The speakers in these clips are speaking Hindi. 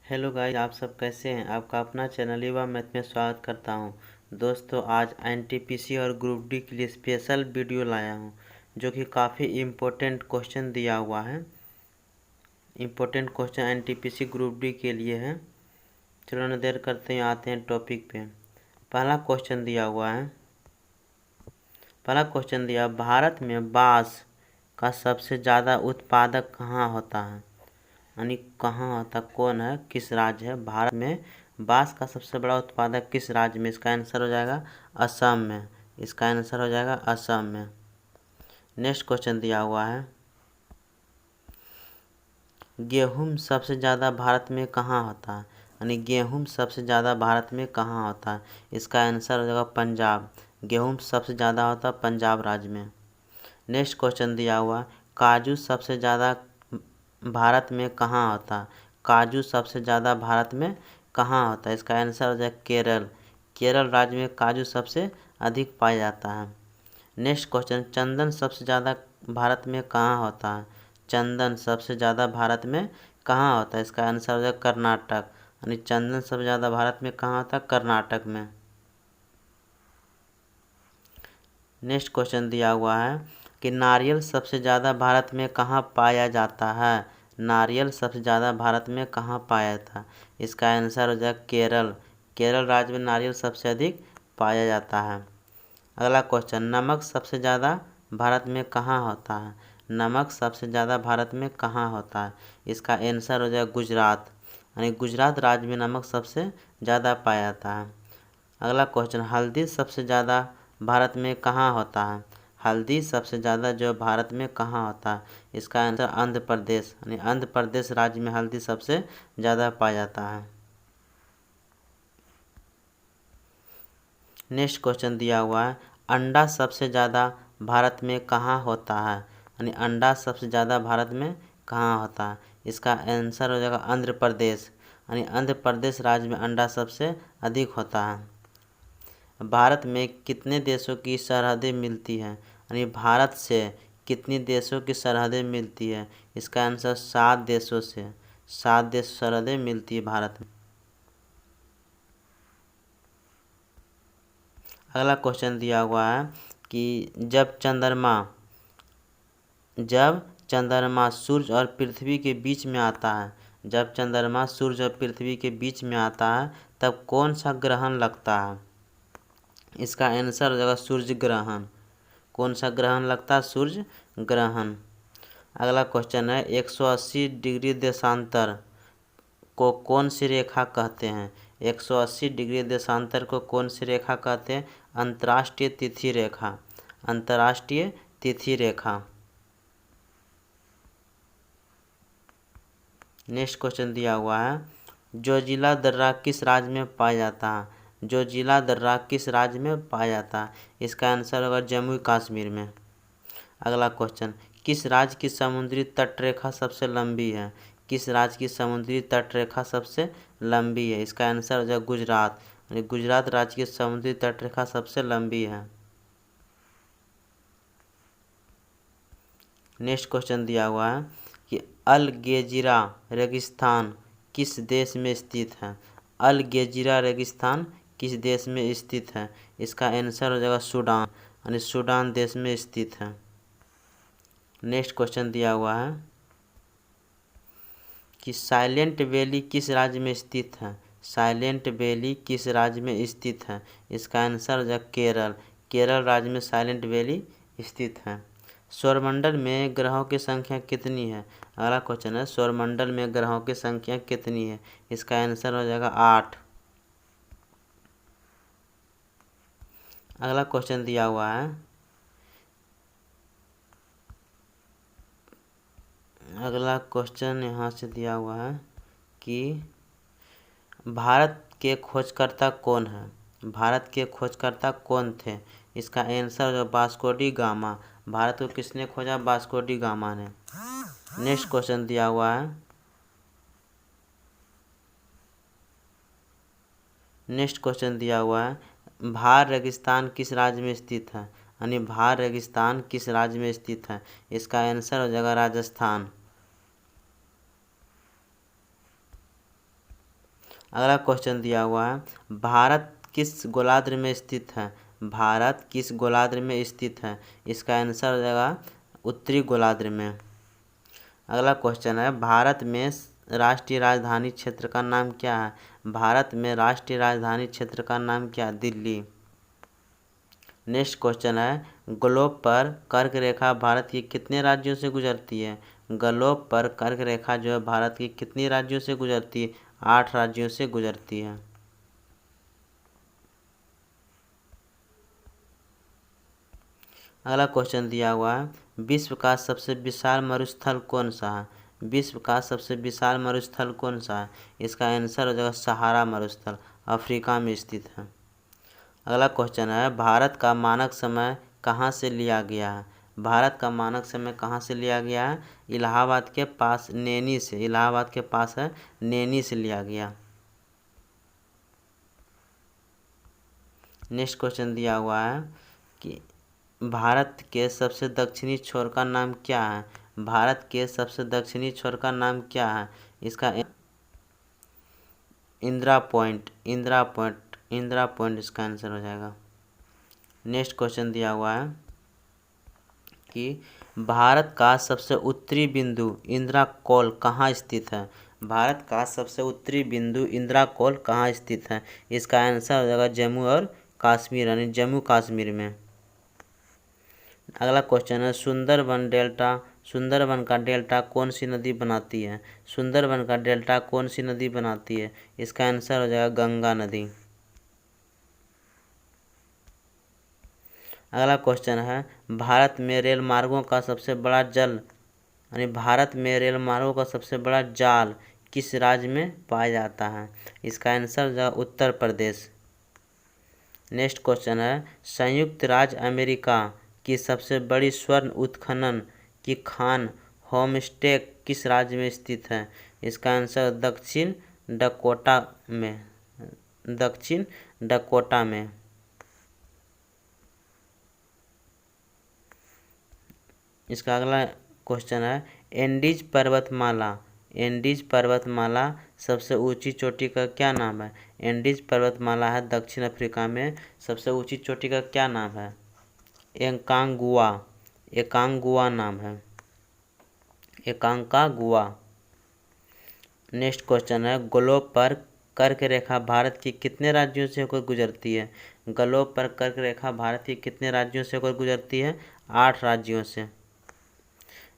हेलो गाइस, आप सब कैसे हैं। आपका अपना चैनल युवा मैथ में स्वागत करता हूं। दोस्तों, आज एनटीपीसी और ग्रुप डी के लिए स्पेशल वीडियो लाया हूं, जो कि काफ़ी इम्पोर्टेंट क्वेश्चन दिया हुआ है। Important question NTPC group D के लिए है। चलो न देर करते हैं, आते हैं टॉपिक पे। पहला क्वेश्चन दिया हुआ है। भारत में बांस का सबसे ज़्यादा उत्पादक कहाँ होता है। यानी कहाँ होता, कौन है, किस राज्य है। भारत में बांस का सबसे बड़ा उत्पादक किस राज्य में। इसका आंसर हो जाएगा असम में। इसका आंसर हो जाएगा असम में। नेक्स्ट क्वेश्चन दिया हुआ है, गेहूँ सबसे ज़्यादा भारत में कहाँ होता है। यानी गेहूँ सबसे ज़्यादा भारत में कहाँ होता है। इसका आंसर हो जाएगा पंजाब। गेहूँ सबसे ज़्यादा होता है पंजाब राज्य में। नेक्स्ट क्वेश्चन दिया हुआ, काजू सबसे ज़्यादा भारत में कहाँ होता है। काजू सबसे ज़्यादा भारत में कहाँ होता है। इसका आंसर हो जाए केरल। केरल राज्य में काजू सबसे अधिक पाया जाता है। नेक्स्ट क्वेश्चन, चंदन सबसे ज़्यादा भारत में कहाँ होता है। चंदन सबसे ज़्यादा भारत में कहाँ होता है। इसका आंसर हो जाए कर्नाटक। यानी चंदन सबसे ज़्यादा भारत में कहाँ होता है, कर्नाटक में। नेक्स्ट क्वेश्चन दिया हुआ है कि नारियल सबसे ज़्यादा भारत में कहाँ पाया जाता है। नारियल सबसे ज़्यादा भारत में कहाँ पाया जाता है। इसका आंसर हो जाए केरल। केरल राज्य में नारियल सबसे अधिक पाया जाता है। अगला क्वेश्चन, नमक सबसे ज़्यादा भारत में कहाँ होता है। नमक सबसे ज़्यादा भारत में कहाँ होता है। इसका आंसर हो जाए गुजरात। यानी गुजरात राज्य में नमक सबसे ज़्यादा पाया जाता है। अगला क्वेश्चन, हल्दी सबसे ज़्यादा भारत में कहाँ होता है। हल्दी सबसे ज़्यादा जो भारत में कहाँ होता है। इसका आंसर आंध्र प्रदेश। यानी आंध्र प्रदेश राज्य में हल्दी सबसे ज़्यादा पाया जाता है। नेक्स्ट क्वेश्चन दिया हुआ है, अंडा सबसे ज़्यादा भारत में कहाँ होता है। यानी अंडा सबसे ज़्यादा भारत में कहाँ होता है। इसका आंसर हो जाएगा आंध्र प्रदेश। यानी आंध्र प्रदेश राज्य में अंडा सबसे अधिक होता है। भारत में कितने देशों की सरहदें मिलती हैं। यानी भारत से कितनी देशों की सरहदें मिलती है। इसका आंसर 7 देशों से। 7 देश सरहदें मिलती है भारत में। अगला क्वेश्चन दिया हुआ है कि जब चंद्रमा सूर्य और पृथ्वी के बीच में आता है। जब चंद्रमा सूर्य और पृथ्वी के बीच में आता है तब कौन सा ग्रहण लगता है। इसका आंसर हो जाएगा सूर्य ग्रहण। कौन सा ग्रहण लगता है, सूर्य ग्रहण। अगला क्वेश्चन है, 180 डिग्री देशांतर को कौन सी रेखा कहते हैं। 180 डिग्री देशांतर को कौन सी रेखा कहते हैं। अंतर्राष्ट्रीय तिथि रेखा। अंतर्राष्ट्रीय तिथि रेखा। नेक्स्ट क्वेश्चन दिया हुआ है, जोजिला दर्रा किस राज्य में पाया जाता है। जोजिला दर्रा किस राज्य में पाया जाता है। इसका आंसर होगा जम्मू कश्मीर में। अगला क्वेश्चन, किस राज्य की समुद्री तटरेखा सबसे लंबी है। किस राज्य की समुद्री तटरेखा सबसे लंबी है। इसका आंसर हो जाएगा गुजरात। गुजरात राज्य की समुद्री तटरेखा सबसे लंबी है। नेक्स्ट क्वेश्चन दिया हुआ है कि अल गेजिरा रेगिस्तान किस देश में स्थित है। अल गेजिरा रेगिस्तान किस देश में स्थित है। इसका आंसर हो जाएगा सूडान। यानी सूडान देश में स्थित है। नेक्स्ट क्वेश्चन दिया हुआ है कि साइलेंट वैली किस राज्य में स्थित है। साइलेंट वैली किस राज्य में स्थित है। इसका आंसर हो जाएगा केरल। केरल राज्य में साइलेंट वैली स्थित है। सौरमंडल में ग्रहों की संख्या कितनी है। अगला क्वेश्चन है, सौरमंडल में ग्रहों की संख्या कितनी है। इसका आंसर हो जाएगा 8। अगला क्वेश्चन दिया हुआ है, अगला क्वेश्चन यहाँ से दिया हुआ है कि भारत के खोजकर्ता कौन है। भारत के खोजकर्ता कौन थे। इसका आंसर जो वास्को डी गामा। भारत को किसने खोजा, वास्को डी गामा ने। नेक्स्ट क्वेश्चन दिया हुआ है, भार रेगिस्तान किस राज्य में स्थित है। यानी भार रेगिस्तान किस राज्य में स्थित है। इसका आंसर हो जाएगा राजस्थान। अगला क्वेश्चन दिया हुआ है, भारत किस गोलार्ध में स्थित है? भारत किस गोलार्ध में स्थित है? इसका आंसर हो जाएगा उत्तरी गोलार्ध में। अगला क्वेश्चन है, भारत में राष्ट्रीय राजधानी क्षेत्र का नाम क्या है? भारत में राष्ट्रीय राजधानी क्षेत्र का नाम क्या है? दिल्ली। नेक्स्ट क्वेश्चन है, ग्लोब पर कर्क रेखा भारत के कितने राज्यों से गुजरती है? ग्लोब पर कर्क रेखा जो है भारत के कितने राज्यों से गुजरती है? 8 राज्यों से गुजरती है। अगला क्वेश्चन दिया हुआ है, विश्व का सबसे विशाल मरुस्थल कौन सा है? विश्व का सबसे विशाल मरुस्थल कौन सा है? इसका आंसर हो जाएगा सहारा मरुस्थल, अफ्रीका में स्थित है। अगला क्वेश्चन है, भारत का मानक समय कहाँ से लिया गया है? भारत का मानक समय कहाँ से लिया गया है? इलाहाबाद के पास नैनी से, इलाहाबाद के पास है नैनी से लिया गया। नेक्स्ट क्वेश्चन दिया हुआ है कि भारत के सबसे दक्षिणी छोर का नाम क्या है? भारत के सबसे दक्षिणी छोर का नाम क्या है? इसका Indira point, Indira point, Indira point इसका आंसर हो जाएगा। नेक्स्ट क्वेश्चन दिया हुआ है कि भारत का सबसे उत्तरी बिंदु इंदिरा कौल कहाँ स्थित है? भारत का सबसे उत्तरी बिंदु इंदिरा कौल कहाँ स्थित है? इसका आंसर हो जाएगा जम्मू और कश्मीर, यानी जम्मू कश्मीर में। अगला क्वेश्चन है, सुंदरबन डेल्टा, सुंदरबन का डेल्टा कौन सी नदी बनाती है? सुंदरबन का डेल्टा कौन सी नदी बनाती है? इसका आंसर हो जाएगा गंगा नदी। अगला क्वेश्चन है, भारत में रेल मार्गों का सबसे बड़ा भारत में रेल मार्गों का सबसे बड़ा जाल किस राज्य में पाया जाता है? इसका आंसर हो जाएगा उत्तर प्रदेश। नेक्स्ट क्वेश्चन है, संयुक्त राज्य अमेरिका की सबसे बड़ी स्वर्ण उत्खनन की खान होमस्टे किस राज्य में स्थित है? इसका आंसर दक्षिण डकोटा में, दक्षिण डकोटा में। इसका अगला क्वेश्चन है, एंडीज पर्वतमाला, एंडीज पर्वतमाला सबसे ऊंची चोटी का क्या नाम है? एंडीज पर्वतमाला है दक्षिण अफ्रीका में, सबसे ऊंची चोटी का क्या नाम है? एकांगुआ, एकांगुआ नाम है, एकांकागुआ। नेक्स्ट क्वेश्चन है, ग्लोब पर कर्क रेखा भारत के कितने राज्यों से होकर गुजरती है? ग्लोब पर कर्क रेखा भारत के कितने राज्यों से होकर गुजरती है? 8 राज्यों से।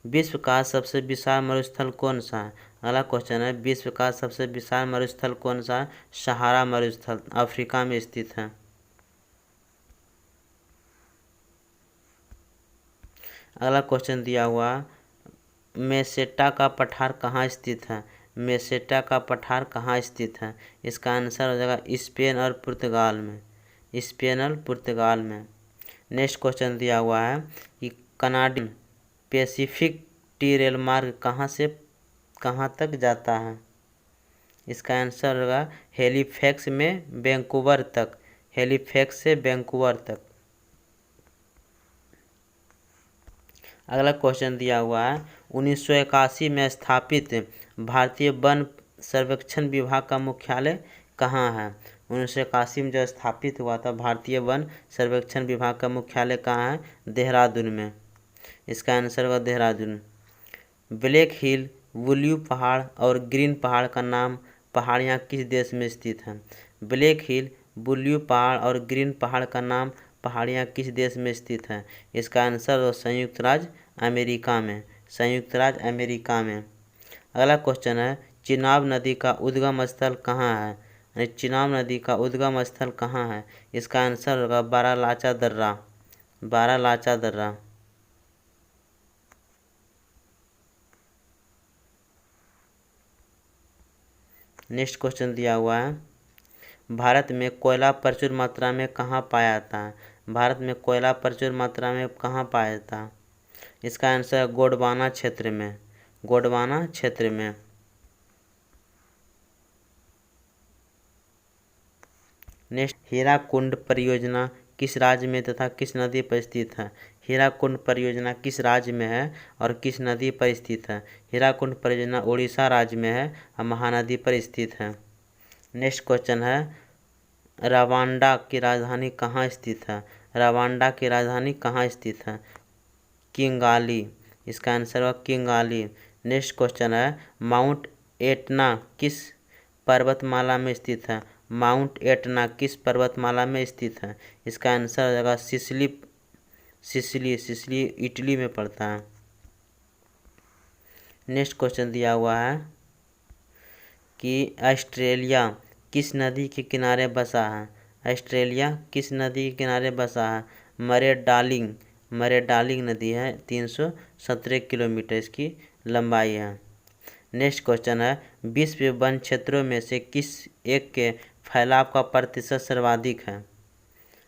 विश्व का सबसे विशाल मरुस्थल कौन सा है? अगला क्वेश्चन है, विश्व का सबसे विशाल मरुस्थल कौन सा है? सहारा मरुस्थल, अफ्रीका में स्थित है। अगला क्वेश्चन दिया हुआ, मेसेटा का पठार कहाँ स्थित है? मेसेटा का पठार कहाँ स्थित है? इसका आंसर हो जाएगा स्पेन और पुर्तगाल में, स्पेन और पुर्तगाल में। नेक्स्ट क्वेश्चन दिया हुआ है कि कनाडियन पैसिफिक टी रेल मार्ग कहाँ से कहाँ तक जाता है? इसका आंसर होगा हेलीफैक्स में वैंकूवर तक, हेलीफैक्स से वैंकूवर तक। अगला क्वेश्चन दिया हुआ है, 1981 में स्थापित भारतीय वन सर्वेक्षण विभाग का मुख्यालय कहाँ है? 1981 में जो स्थापित हुआ था भारतीय वन सर्वेक्षण विभाग का मुख्यालय कहाँ है? देहरादून में। इसका आंसर होगा देहरादून। ब्लैक हिल, ब्लू पहाड़ और ग्रीन पहाड़ का नाम पहाड़ियाँ किस देश में स्थित हैं? ब्लैक हिल, ब्लू पहाड़ और ग्रीन पहाड़ का नाम पहाड़ियाँ किस देश में स्थित हैं? इसका आंसर संयुक्त राज्य अमेरिका में, संयुक्त राज्य अमेरिका में। अगला क्वेश्चन है, चिनाब नदी का उद्गम स्थल कहाँ है? चिनाब नदी का उद्गम स्थल कहाँ है? इसका आंसर होगा बारालाचा दर्रा, बारालाचा दर्रा। नेक्स्ट क्वेश्चन दिया हुआ है, भारत में कोयला प्रचुर मात्रा में कहाँ पाया जाता है? भारत में कोयला प्रचुर मात्रा में कहाँ पाया जाता है? इसका आंसर गोंडवाना क्षेत्र में, गोंडवाना क्षेत्र में। नेक्स्ट, हीराकुंड परियोजना किस राज्य में तथा किस नदी पर स्थित है? हीराकुंड परियोजना किस राज्य में है और किस नदी पर स्थित है? हीराकुंड परियोजना उड़ीसा राज्य में है और महानदी पर स्थित है। नेक्स्ट क्वेश्चन है, रवांडा की राजधानी कहाँ स्थित है? रवांडा की राजधानी कहाँ स्थित है? किंगाली। इसका आंसर होगा किंगाली। नेक्स्ट क्वेश्चन है, माउंट एटना किस पर्वतमाला में स्थित है? माउंट एटना किस पर्वतमाला में स्थित है? इसका आंसर हो जाएगा सिसिली। सिसिली इटली में पड़ता है। नेक्स्ट क्वेश्चन दिया हुआ है कि ऑस्ट्रेलिया किस नदी के किनारे बसा है? ऑस्ट्रेलिया किस नदी के किनारे बसा है? मरे डार्लिंग नदी है, 317 किलोमीटर इसकी लंबाई है। नेक्स्ट क्वेश्चन है, विश्व वन क्षेत्रों में से किस एक के फैलाव का प्रतिशत सर्वाधिक है?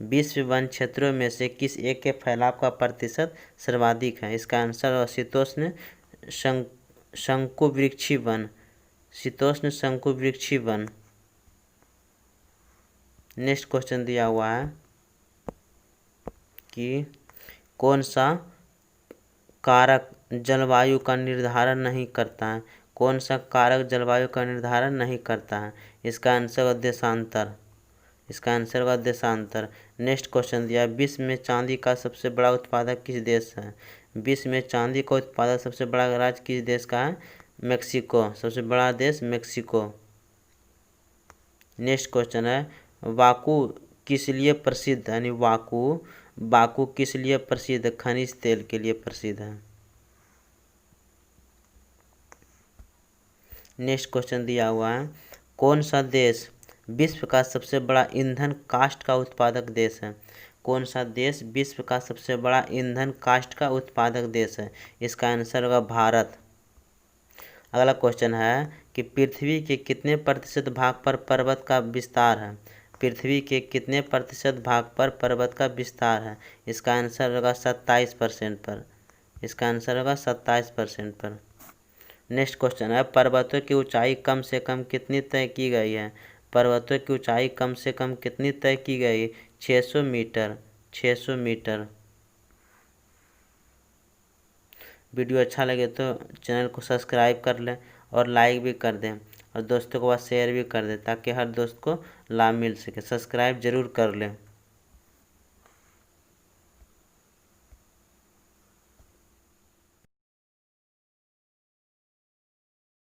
विश्व वन क्षेत्रों में से किस एक के फैलाव का प्रतिशत सर्वाधिक है? इसका आंसर है शीतोष्ण शंकुवृक्षी वन। शीतोष्ण शंकुवृक्षी वन। नेक्स्ट क्वेश्चन दिया हुआ है कि कौन सा कारक जलवायु का निर्धारण नहीं करता है? कौन सा कारक जलवायु का निर्धारण नहीं करता है? इसका आंसर होगा देशांतर। इसका आंसर होगा देशांतर। नेक्स्ट क्वेश्चन दिया, विश्व में चांदी का सबसे बड़ा उत्पादक किस देश है? विश्व में चांदी का उत्पादक सबसे बड़ा राज्य किस देश का है? मेक्सिको। सबसे बड़ा देश मेक्सिको। नेक्स्ट क्वेश्चन है, बाकू किस लिए प्रसिद्ध है? यानी बाकू किस लिए प्रसिद्ध है? खनिज तेल के लिए प्रसिद्ध है। नेक्स्ट क्वेश्चन दिया हुआ है, कौन सा देश विश्व का सबसे बड़ा ईंधन काष्ठ का उत्पादक देश है? कौन सा देश विश्व का सबसे बड़ा ईंधन काष्ठ का उत्पादक देश है? इसका आंसर होगा भारत। अगला क्वेश्चन है कि पृथ्वी के कितने प्रतिशत भाग पर पर्वत का विस्तार है? पृथ्वी के कितने प्रतिशत भाग पर पर्वत का विस्तार है? इसका आंसर होगा 27% पर। इसका आंसर होगा 27% पर। नेक्स्ट क्वेश्चन है, पर्वतों की ऊंचाई कम से कम कितनी तय की गई है? पर्वतों की ऊंचाई कम से कम कितनी तय की गई? 600 मीटर। 600 मीटर। वीडियो अच्छा लगे तो चैनल को सब्सक्राइब कर लें और लाइक भी कर दें और दोस्तों के पास शेयर भी कर दें ताकि हर दोस्त को लाभ मिल सके। सब्सक्राइब जरूर कर लें।